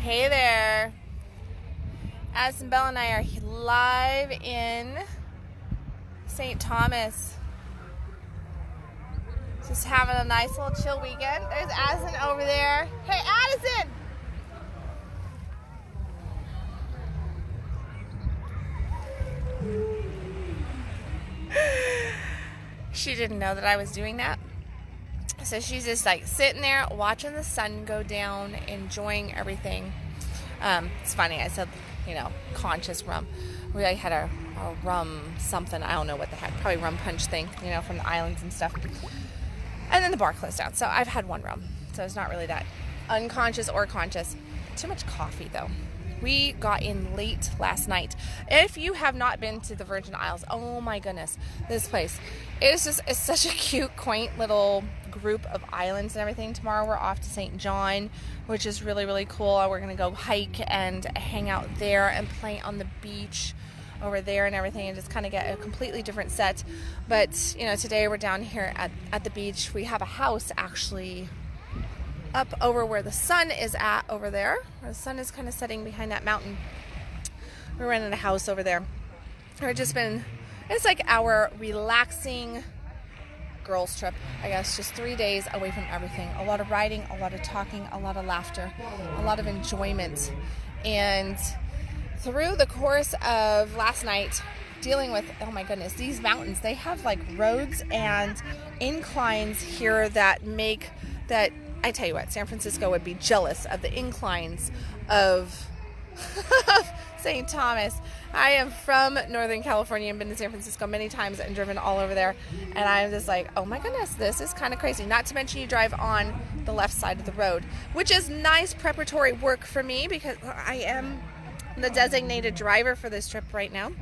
Hey there. Addison Bell and I are live in St.THOMAS. Just having a nice little chill weekend. There's Addison over there. Hey, Addison! She didn't know that I was doing that. So she's just like sitting there watching the sun go down, enjoying everything. It's funny, I said, conscious rum. We had a rum something, I don't know what the heck, probably rum punch thing, from the islands and stuff. And then the bar closed down. So I've had one rum. So it's not really that unconscious or conscious. Too much coffee though. We got in late last night. If you have not been to the Virgin Isles, oh my goodness, this place. It's such a cute, quaint little group of islands and everything. Tomorrow we're off to St. John, which is really, really cool. We're going to go hike and hang out there and play on the beach over there and everything, and just kind of get a completely different set. But, today we're down here at the beach. We have a house actually up over where the sun is at over there. Where the sun is kind of setting behind that mountain. We're renting a house over there. It's like our relaxing girls trip, I guess. Just 3 days away from everything. A lot of riding, a lot of talking, a lot of laughter, a lot of enjoyment. And through the course of last night, dealing with, oh my goodness, these mountains, they have like roads and inclines here that make that, I tell you what, San Francisco would be jealous of the inclines of St. Thomas. I am from Northern California and been to San Francisco many times and driven all over there. And I'm just like, oh my goodness, this is kind of crazy. Not to mention you drive on the left side of the road, which is nice preparatory work for me because I am the designated driver for this trip right now,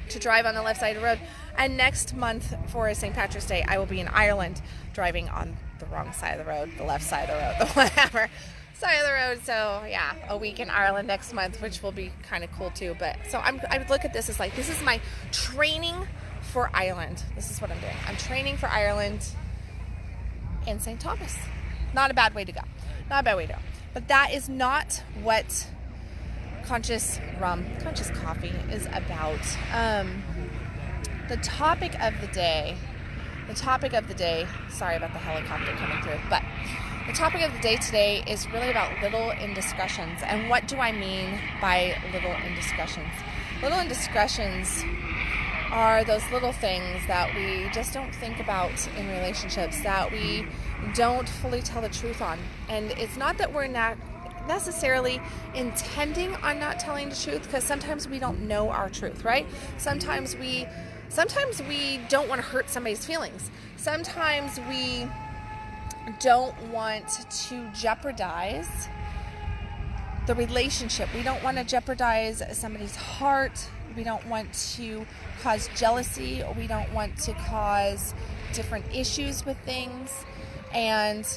to drive on the left side of the road. And next month for St. Patrick's Day, I will be in Ireland driving on the wrong side of the road, the left side of the road, whatever side of the road. So yeah, a week in Ireland next month, which will be kind of cool too. But so I would look at this as like, this is my training for Ireland. This is what I'm doing. I'm training for Ireland in St. Thomas. Not a bad way to go. Not a bad way to go. But that is not what conscious coffee is about. The topic of the day, sorry about the helicopter coming through, but the topic of the day today is really about little indiscretions. And what do I mean by little indiscretions? Little indiscretions are those little things that we just don't think about in relationships, that we don't fully tell the truth on. And it's not that we're not necessarily intending on not telling the truth, because sometimes we don't know our truth, right? Sometimes we don't want to hurt somebody's feelings. Sometimes we don't want to jeopardize the relationship. We don't want to jeopardize somebody's heart. We don't want to cause jealousy. We don't want to cause different issues with things. And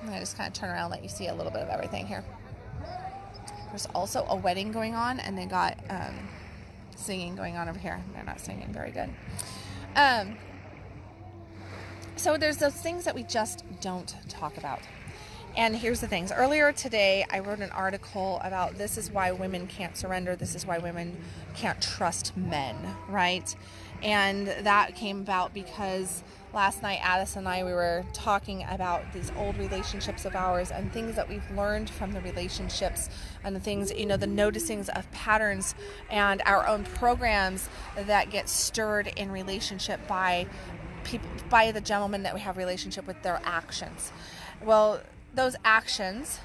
I'm going to just kind of turn around and let you see a little bit of everything here. There's also a wedding going on, and they got singing going on over here. They're not singing very good. So there's those things that we just don't talk about. And here's the things. Earlier today, I wrote an article about this is why women can't surrender. This is why women can't trust men, right? And that came about because last night, Addison and I, we were talking about these old relationships of ours and things that we've learned from the relationships and the things, the noticings of patterns and our own programs that get stirred in relationship by people, by the gentleman that we have relationship with, their actions. Well, those actions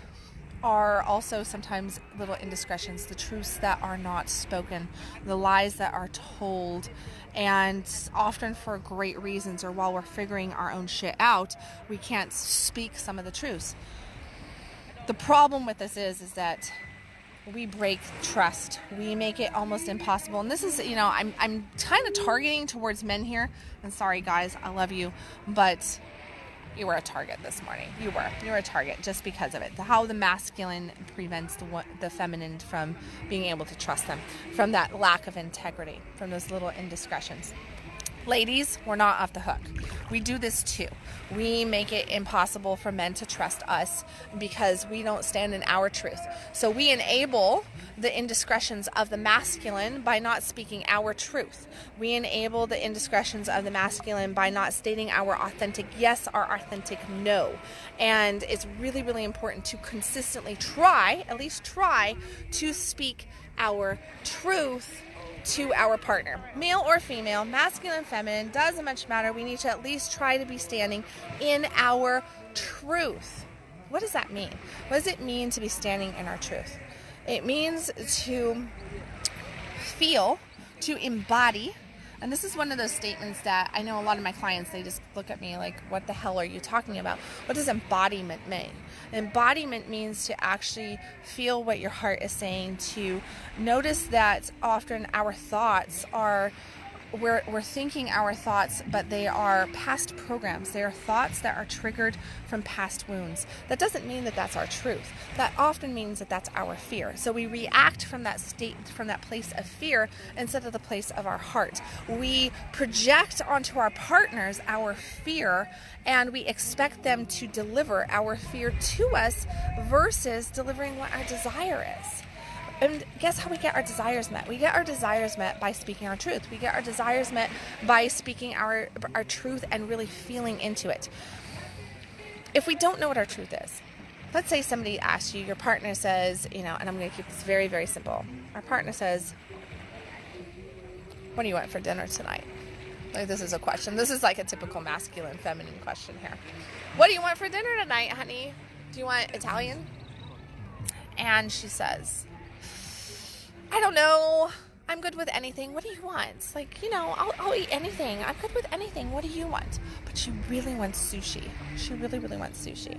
are also sometimes little indiscretions, the truths that are not spoken, the lies that are told, and often for great reasons, or while we're figuring our own shit out, we can't speak some of the truths. The problem with this is that we break trust. We make it almost impossible. And this is, I'm kind of targeting towards men here. And sorry guys, I love you, but you were a target this morning. You were a target just because of it. How the masculine prevents the feminine from being able to trust them, from that lack of integrity, from those little indiscretions. Ladies, we're not off the hook. We do this too. We make it impossible for men to trust us because we don't stand in our truth. So we enable the indiscretions of the masculine by not speaking our truth. We enable the indiscretions of the masculine by not stating our authentic yes, our authentic no. And it's really, really important to consistently try, at least try, to speak our truth to our partner, male or female, masculine, feminine, doesn't much matter. We need to at least try to be standing in our truth. What does that mean? What does it mean to be standing in our truth? It means to feel, to embody, and this is one of those statements that I know a lot of my clients, they just look at me like, what the hell are you talking about? What does embodiment mean? Embodiment means to actually feel what your heart is saying, to notice that often our thoughts are, we're thinking our thoughts, but they are past programs. They are thoughts that are triggered from past wounds. That doesn't mean that that's our truth. That often means that that's our fear. So we react from that state, from that place of fear instead of the place of our heart. We project onto our partners our fear, and we expect them to deliver our fear to us versus delivering what our desire is. And guess how we get our desires met? We get our desires met by speaking our truth. We get our desires met by speaking our truth and really feeling into it. If we don't know what our truth is, let's say somebody asks you, your partner says, and I'm going to keep this very, very simple. Our partner says, what do you want for dinner tonight? Like, this is a question. This is like a typical masculine, feminine question here. What do you want for dinner tonight, honey? Do you want Italian? And she says, I don't know. I'm good with anything. What do you want? Like, I'll eat anything. I'm good with anything. What do you want? But she really wants sushi. She really, really wants sushi.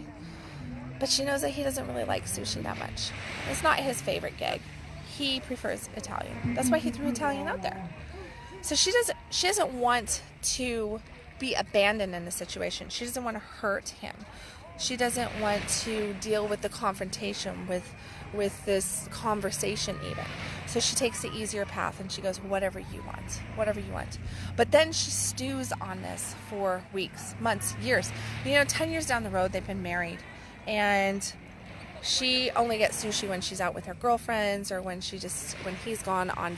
But she knows that he doesn't really like sushi that much. It's not his favorite gig. He prefers Italian. That's why he threw Italian out there. So she doesn't want to be abandoned in the situation. She doesn't want to hurt him. She doesn't want to deal with the confrontation with this conversation even. So she takes the easier path and she goes, whatever you want. But then she stews on this for weeks, months, years. 10 years down the road, they've been married, and she only gets sushi when she's out with her girlfriends, or when he's gone on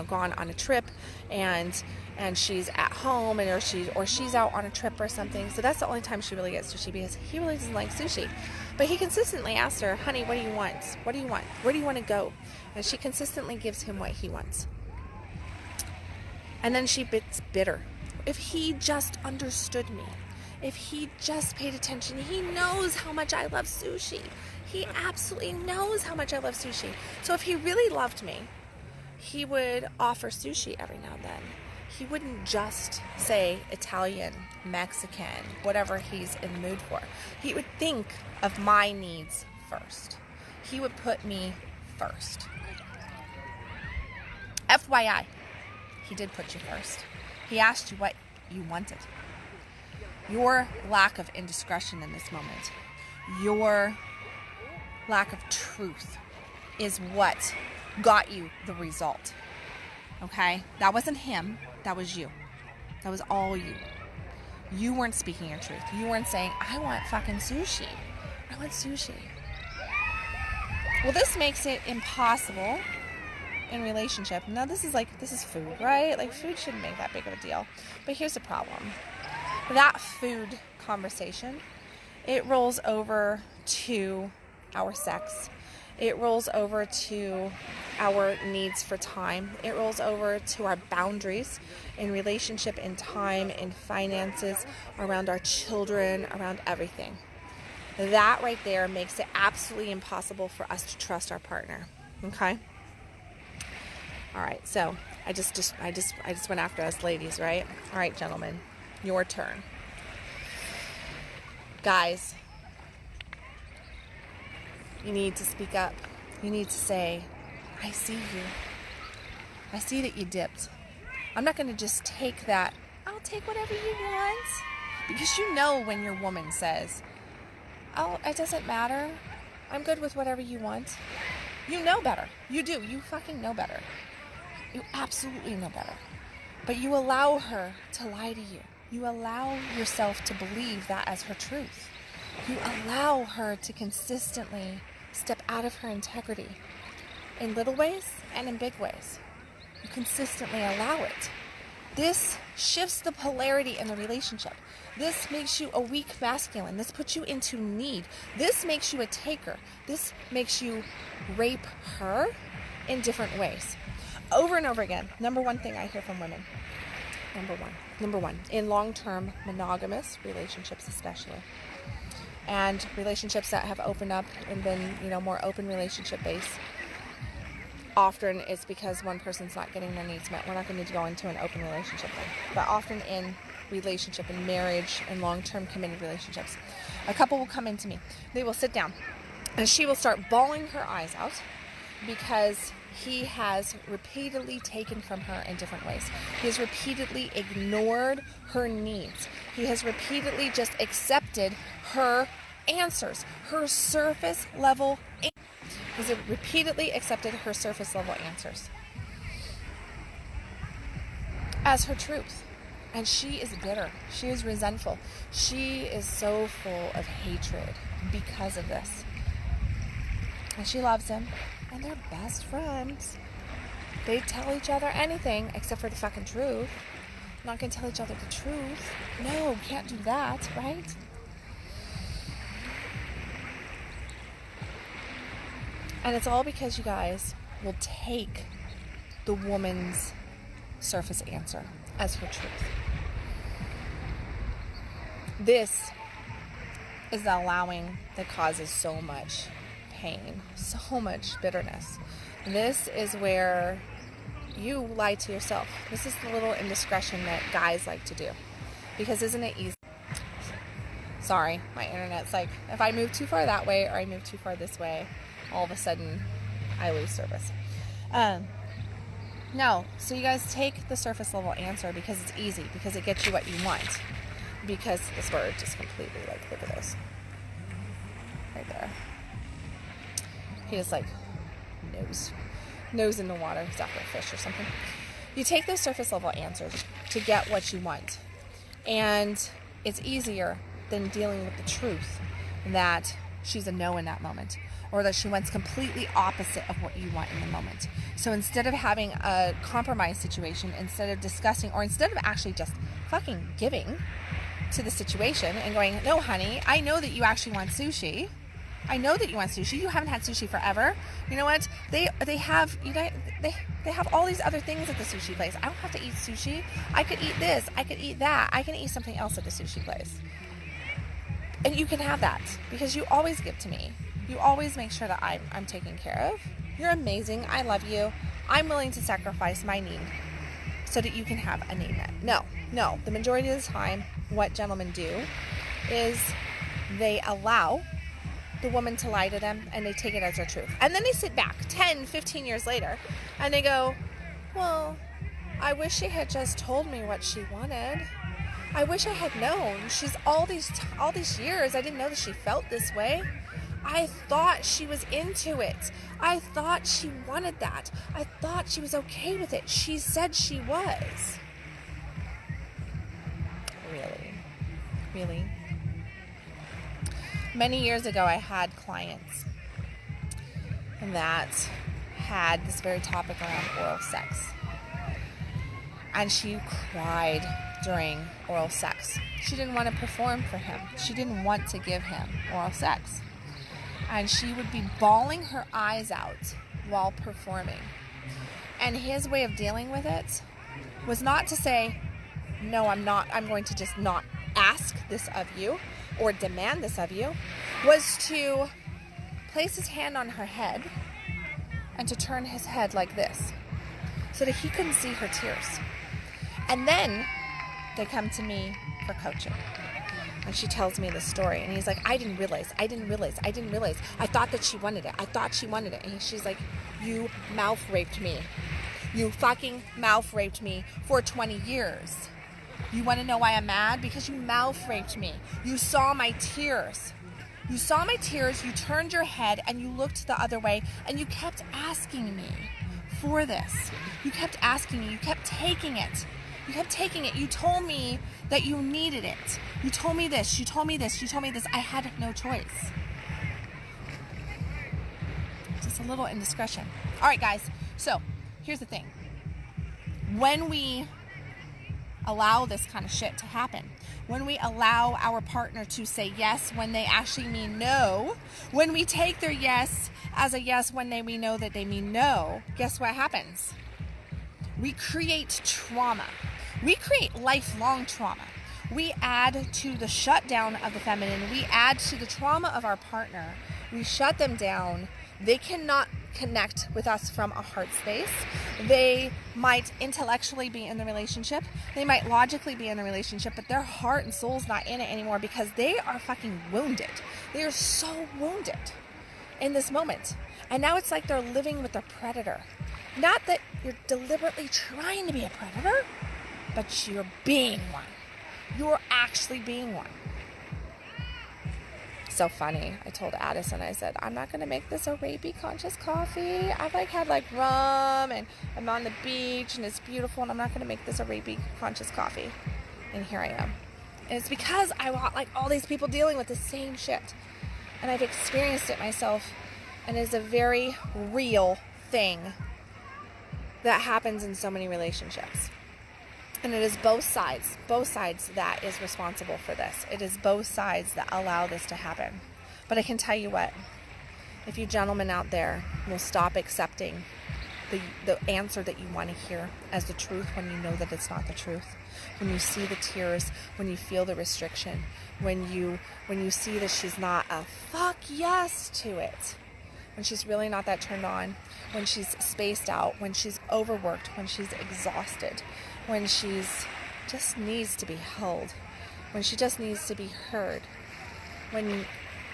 gone on a trip, and she's at home, or she's out on a trip or something. So that's the only time she really gets sushi, because he really doesn't like sushi. But he consistently asks her, honey, what do you want? What do you want? Where do you want to go? And she consistently gives him what he wants. And then she gets bitter. If he just understood me, if he just paid attention, he knows how much I love sushi. He absolutely knows how much I love sushi. So if he really loved me, he would offer sushi every now and then. He wouldn't just say Italian, Mexican, whatever he's in the mood for. He would think of my needs first. He would put me first. FYI, he did put you first. He asked you what you wanted. Your lack of indiscretion in this moment, your lack of truth, is what got you the result. Okay? That wasn't him. That was you. That was all you. You weren't speaking your truth. You weren't saying, I want fucking sushi. I want sushi. Well, this makes it impossible in relationship. Now, this is food, right? Like, food shouldn't make that big of a deal. But here's the problem. That food conversation, it rolls over to our sex. It rolls over to our needs for time. It rolls over to our boundaries in relationship, in time, in finances, around our children, around everything. That right there makes it absolutely impossible for us to trust our partner. Okay? All right, so I just went after us ladies, right? All right, gentlemen, your turn. Guys, you need to speak up. You need to say, I see you. I see that you dipped. I'm not going to just take that, I'll take whatever you want. Because you know when your woman says, oh, it doesn't matter. I'm good with whatever you want. You know better. You do. You fucking know better. You absolutely know better. But you allow her to lie to you. You allow yourself to believe that as her truth. You allow her to consistently step out of her integrity in little ways and in big ways. You consistently allow it. This shifts the polarity in the relationship. This makes you a weak masculine. This puts you into need. This makes you a taker. This makes you rape her in different ways. Over and over again, number one thing I hear from women, number one, in long-term monogamous relationships especially, and relationships that have opened up and been, more open relationship based, often it's because one person's not getting their needs met. We're not going to go into an open relationship thing, but often in relationship, in marriage, in long-term committed relationships, a couple will come into me. They will sit down and she will start bawling her eyes out because he has repeatedly taken from her in different ways. He has repeatedly ignored her needs. He has repeatedly just accepted her answers, her surface level answers. He's repeatedly accepted her surface level answers as her truth. And she is bitter. She is resentful. She is so full of hatred because of this. And she loves him. And they're best friends. They tell each other anything except for the fucking truth. Not gonna tell each other the truth. No, can't do that, right? And it's all because you guys will take the woman's surface answer as her truth. This is allowing that causes so much pain, so much bitterness. This is where you lie to yourself. This is the little indiscretion that guys like to do. Because isn't it easy? Sorry, my internet's like, if I move too far that way or I move too far this way, all of a sudden I lose service. No, so you guys take the surface level answer because it's easy, because it gets you what you want. Because this bird just completely, look at this. Right there. He just nose in the water. He's after a fish or something. You take those surface level answers to get what you want. And it's easier than dealing with the truth that she's a no in that moment, or that she wants completely opposite of what you want in the moment. So instead of having a compromise situation, instead of discussing, or instead of actually just fucking giving to the situation and going, no honey, I know that you actually want sushi. I know that you want sushi. You haven't had sushi forever. You know what? They have they have all these other things at the sushi place. I don't have to eat sushi. I could eat this. I could eat that. I can eat something else at the sushi place. And you can have that because you always give to me. You always make sure that I'm taken care of. You're amazing. I love you. I'm willing to sacrifice my need so that you can have a need met. No. The majority of the time, what gentlemen do is they allow the woman to lie to them and they take it as their truth. And then they sit back 10, 15 years later and they go, well, I wish she had just told me what she wanted. I wish I had known. She's all these years, I didn't know that she felt this way. I thought she was into it. I thought she wanted that. I thought she was okay with it. She said she was. Really? Many years ago, I had clients that had this very topic around oral sex. And she cried during oral sex. She didn't want to perform for him. She didn't want to give him oral sex. And she would be bawling her eyes out while performing. And his way of dealing with it was not to say, no, I'm going to just not ask this of you or demand this of you, was to place his hand on her head and to turn his head like this so that he couldn't see her tears. And then they come to me for coaching. And she tells me the story. And he's like, I didn't realize. I thought that she wanted it. And she's like, you mouth raped me. You fucking mouth raped me for 20 years. You want to know why I'm mad? Because you mouth raped me. You saw my tears. You turned your head and you looked the other way and you kept asking me for this. You kept asking me. You kept taking it. You kept taking it. You told me that you needed it. You told me this. You told me this. You told me this. I had no choice. Just a little indiscretion. All right, guys. So here's the thing. When we allow this kind of shit to happen, when we allow our partner to say yes when they actually mean no, when we take their yes as a yes when we know that they mean no, guess what happens? We create trauma. We create lifelong trauma. We add to the shutdown of the feminine. We add to the trauma of our partner. We shut them down. They cannot connect with us from a heart space. They might intellectually be in the relationship. They might logically be in the relationship, but their heart and soul's not in it anymore because they are fucking wounded. They are so wounded in this moment. And now it's like they're living with a predator. Not that you're deliberately trying to be a predator, but you're being one. You're actually being one. So funny. I told Addison, I said, I'm not going to make this a rapey conscious coffee. I've had rum and I'm on the beach and it's beautiful and I'm not going to make this a rapey conscious coffee. And here I am. And it's because I want all these people dealing with the same shit. And I've experienced it myself, and it's a very real thing that happens in so many relationships. And it is both sides that is responsible for this. It is both sides that allow this to happen. But I can tell you what, if you gentlemen out there will stop accepting the answer that you want to hear as the truth when you know that it's not the truth, when you see the tears, when you feel the restriction, when you see that she's not a fuck yes to it, when she's really not that turned on, when she's spaced out, when she's overworked, when she's exhausted, when she's just needs to be held, when she just needs to be heard, when,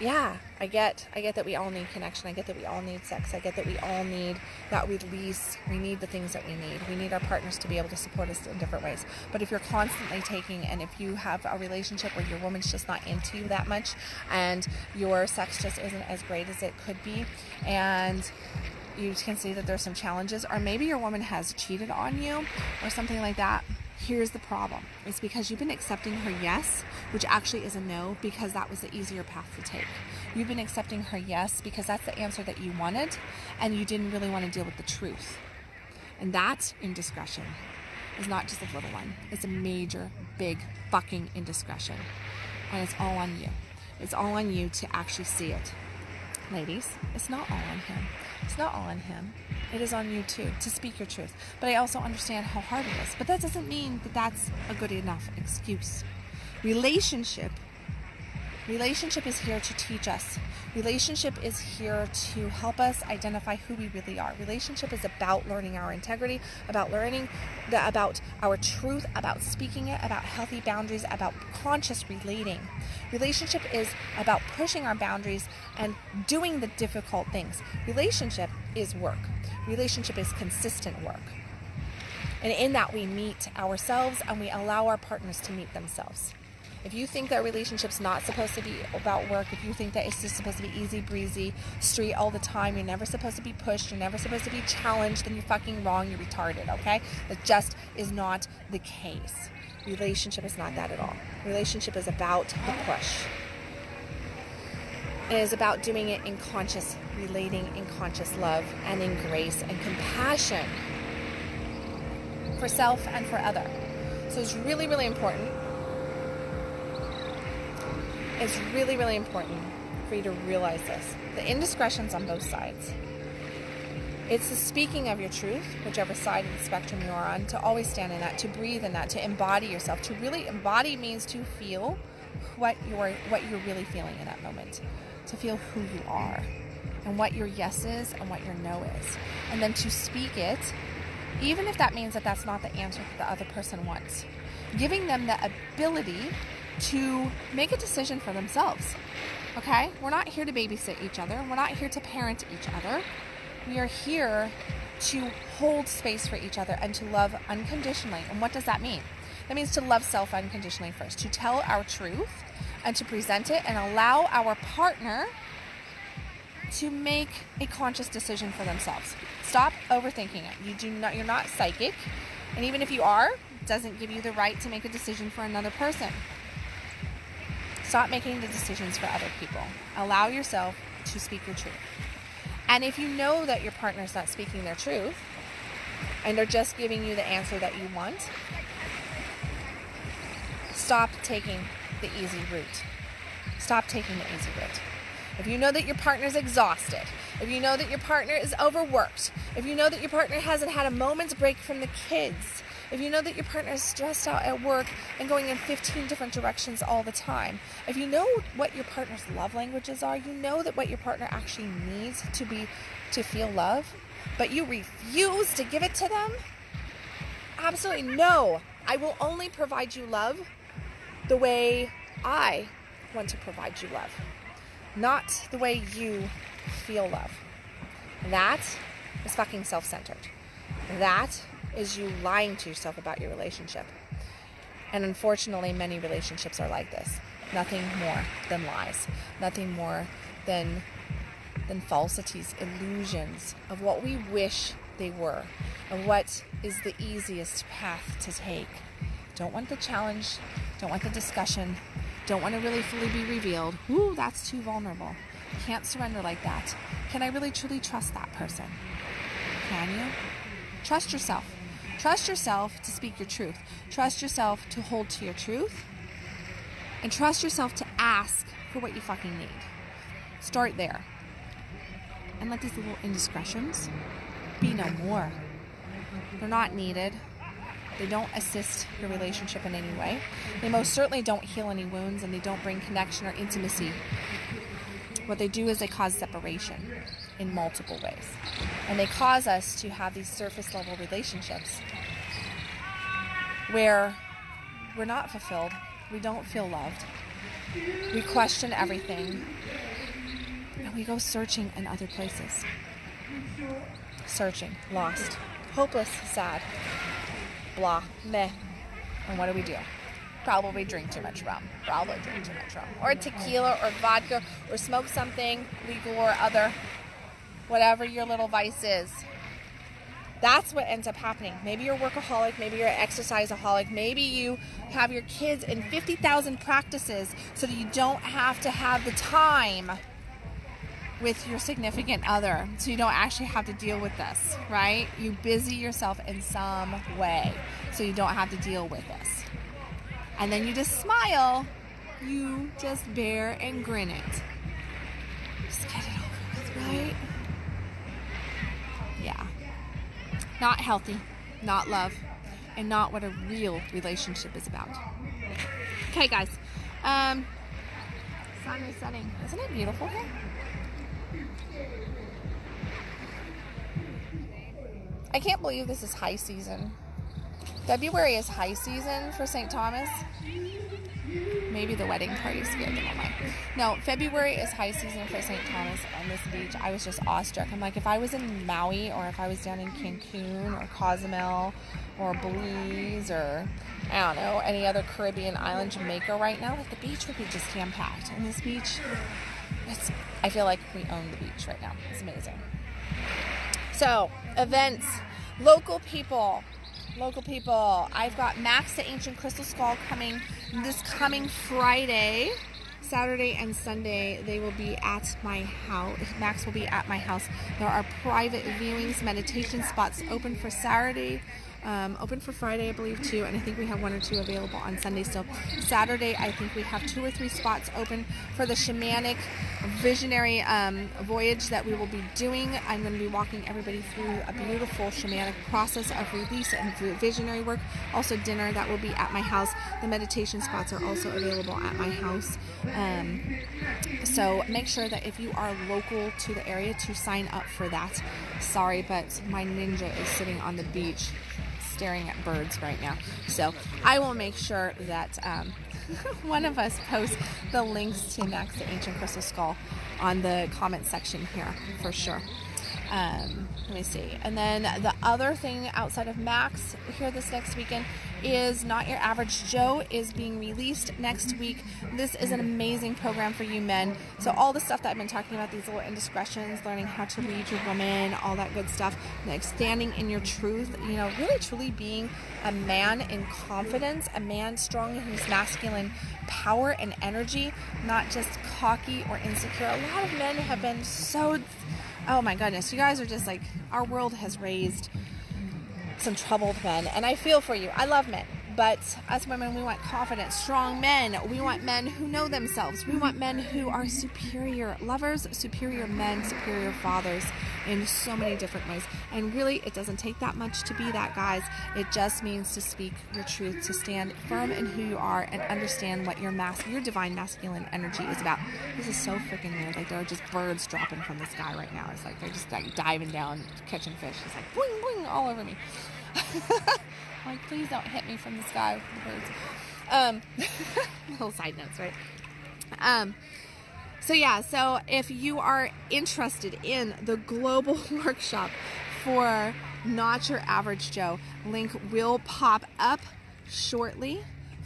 yeah, I get that we all need connection. I get that we all need sex. I get that we all need that release. We need the things that we need. We need our partners to be able to support us in different ways. But if you're constantly taking, and if you have a relationship where your woman's just not into you that much, and your sex just isn't as great as it could be, and you can see that there's some challenges, or maybe your woman has cheated on you or something like that, here's the problem. It's because you've been accepting her yes, which actually is a no, because that was the easier path to take. You've been accepting her yes because that's the answer that you wanted, and you didn't really want to deal with the truth. And that indiscretion is not just a little one. It's a major, big fucking indiscretion. And it's all on you. It's all on you to actually see it. Ladies, it's not all on him. It's not all on him. It is on you too, to speak your truth. But I also understand how hard it is. But that doesn't mean that that's a good enough excuse. Relationship is here to teach us. Relationship is here to help us identify who we really are. Relationship is about learning our integrity, about learning about our truth, about speaking it, about healthy boundaries, about conscious relating. Relationship is about pushing our boundaries and doing the difficult things. Relationship is work. Relationship is consistent work. And in that we meet ourselves and we allow our partners to meet themselves. If you think that a relationship's not supposed to be about work, if you think that it's just supposed to be easy breezy, street all the time, you're never supposed to be pushed, you're never supposed to be challenged, then you're fucking wrong, you're retarded, okay? That just is not the case. Relationship is not that at all. Relationship is about the push. It is about doing it in conscious relating, in conscious love, and in grace and compassion for self and for other. So it's really, really important. It's really, really important for you to realize this. The indiscretions on both sides. It's the speaking of your truth, whichever side of the spectrum you are on, to always stand in that, to breathe in that, to embody yourself. To really embody means to feel what you're really feeling in that moment. To feel who you are and what your yes is and what your no is. And then to speak it, even if that means that that's not the answer that the other person wants. Giving them the ability to make a decision for themselves. Okay? We're not here to babysit each other. We're not here to parent each other. We are here to hold space for each other and to love unconditionally. And what does that mean? That means to love self unconditionally first, to tell our truth and to present it and allow our partner to make a conscious decision for themselves. Stop overthinking it. You're not psychic. And even if you are, doesn't give you the right to make a decision for another person. Stop making the decisions for other people. Allow yourself to speak your truth. And if you know that your partner's not speaking their truth and they're just giving you the answer that you want, stop taking the easy route. Stop taking the easy route. If you know that your partner's exhausted, if you know that your partner is overworked, if you know that your partner hasn't had a moment's break from the kids, if you know that your partner is stressed out at work and going in 15 different directions all the time, if you know what your partner's love languages are, you know that what your partner actually needs to feel love, but you refuse to give it to them, absolutely no. I will only provide you love the way I want to provide you love, not the way you feel love. That is fucking self-centered. That is you lying to yourself about your relationship. And unfortunately, many relationships are like this. Nothing more than lies. Nothing more than falsities, illusions of what we wish they were, of what is the easiest path to take. Don't want the challenge. Don't want the discussion. Don't want to really fully be revealed. Ooh, that's too vulnerable. Can't surrender like that. Can I really truly trust that person? Can you? Trust yourself. Trust yourself to speak your truth. Trust yourself to hold to your truth. And trust yourself to ask for what you fucking need. Start there. And let these little indiscretions be no more. They're not needed. They don't assist your relationship in any way. They most certainly don't heal any wounds, and they don't bring connection or intimacy. What they do is they cause separation in multiple ways. And they cause us to have these surface level relationships where we're not fulfilled. We don't feel loved. We question everything. And we go searching in other places. Searching, lost, hopeless, sad, blah, meh. And what do? Probably drink too much rum. Or tequila or vodka, or smoke something legal or other. Whatever your little vice is. That's what ends up happening. Maybe you're a workaholic, maybe you're an exerciseaholic, maybe you have your kids in 50,000 practices so that you don't have to have the time with your significant other, so you don't actually have to deal with this, right? You busy yourself in some way so you don't have to deal with this. And then you just smile, you just bear and grin it. Just get it over with, right? Yeah. Not healthy, not love, and not what a real relationship is about. Okay, guys. Sun is setting. Isn't it beautiful here? I can't believe this is high season. February is high season for St. Thomas. Maybe the wedding party scared them away. No, February is high season for St. Thomas on this beach. I was just awestruck. I'm like, if I was in Maui, or if I was down in Cancun or Cozumel or Belize or, I don't know, any other Caribbean island, Jamaica right now, like the beach would be just jam-packed. And this beach, I feel like we own the beach right now. It's amazing. So, events, local people. I've got Max the Ancient Crystal Skull coming this coming Friday, Saturday, and Sunday. They will be at my house. Max will be at my house. There are private viewings, meditation spots open for Saturday. Open for Friday, I believe, too, and I think we have 1 or 2 available on Sunday still. Saturday, I think we have 2 or 3 spots open for the Shamanic Visionary Voyage that we will be doing. I'm going to be walking everybody through a beautiful shamanic process of release and visionary work. Also dinner that will be at my house. The meditation spots are also available at my house. So make sure that if you are local to the area to sign up for that. Sorry, but my ninja is sitting on the beach staring at birds right now. So I will make sure that one of us posts the links to Max the Ancient Crystal Skull on the comment section here for sure. Let me see. And then the other thing outside of Max here this next weekend is Not Your Average Joe is being released next week. This is an amazing program for you men. So all the stuff that I've been talking about, these little indiscretions, learning how to read your woman, all that good stuff, like standing in your truth, you know, really truly being a man in confidence, a man strong in his masculine power and energy, not just cocky or insecure. A lot of men have been so, oh my goodness, you guys are just like, our world has raised some troubled men, and I feel for you. I love men, but us women, we want confident, strong men. We want men who know themselves. We want men who are superior lovers, superior men, superior fathers in so many different ways. And really, it doesn't take that much to be that, guys. It just means to speak your truth, to stand firm in who you are, and understand what your divine masculine energy is about. This is so freaking weird. Like, there are just birds dropping from the sky right now. It's like they're just like diving down, catching fish. It's like boing, boing, all over me. Like, please don't hit me from the sky with the birds. Little side notes, right? So yeah, so if you are interested in the global workshop for Not Your Average Joe, link will pop up shortly.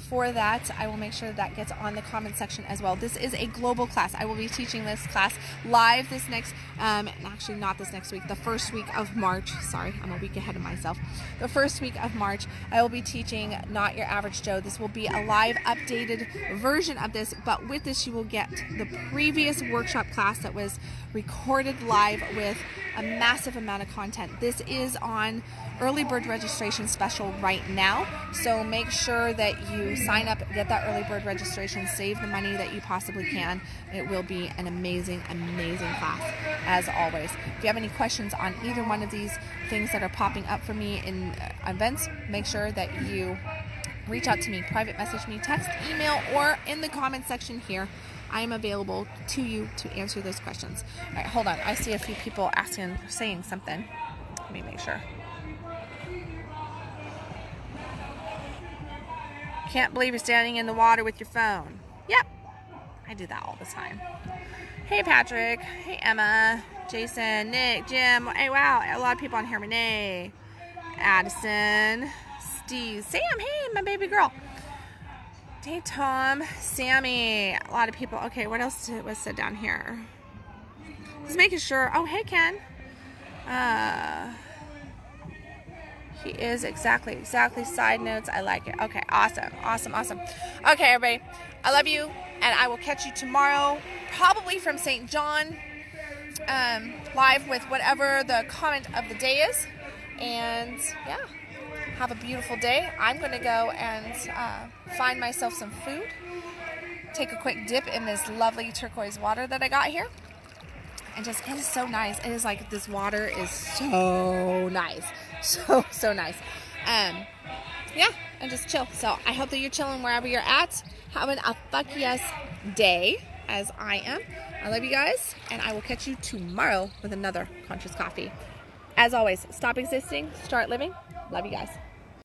For that, I will make sure that gets on the comment section as well. This is a global class. I will be teaching this class live this next, actually not this next week, the first week of March. Sorry, I'm a week ahead of myself. The first week of March, I will be teaching Not Your Average Joe. This will be a live updated version of this, but with this you will get the previous workshop class that was recorded live with a massive amount of content. This is on early bird registration special right now, so make sure that you sign up, get that early bird registration, save the money that you possibly can. It will be an amazing, amazing class, as always. If you have any questions on either one of these things that are popping up for me in events, make sure that you reach out to me, private message me, text, email, or in the comment section here. I am available to you to answer those questions. All right, hold on. I see a few people saying something. Let me make sure. Can't believe you're standing in the water with your phone. Yep, I do that all the time. Hey, Patrick. Hey, Emma. Jason, Nick, Jim. Hey, wow, a lot of people on here. Renee, Addison, Steve, Sam. Hey, my baby girl. Hey, Tom, Sammy. A lot of people. Okay, what else was said down here? Just making sure. Oh, hey, Ken. He is exactly. Side notes. I like it. Okay, awesome. Okay, everybody. I love you, and I will catch you tomorrow, probably from St. John, live with whatever the comment of the day is. And yeah, have a beautiful day. I'm going to go and find myself some food, take a quick dip in this lovely turquoise water that I got here. And just, it is so nice. It is like, this water is so nice. So nice. Yeah, and just chill. So I hope that you're chilling wherever you're at, having a fuck yes day, as I am. I love you guys, and I will catch you tomorrow with another Conscious Coffee. As always, stop existing, start living. Love you guys.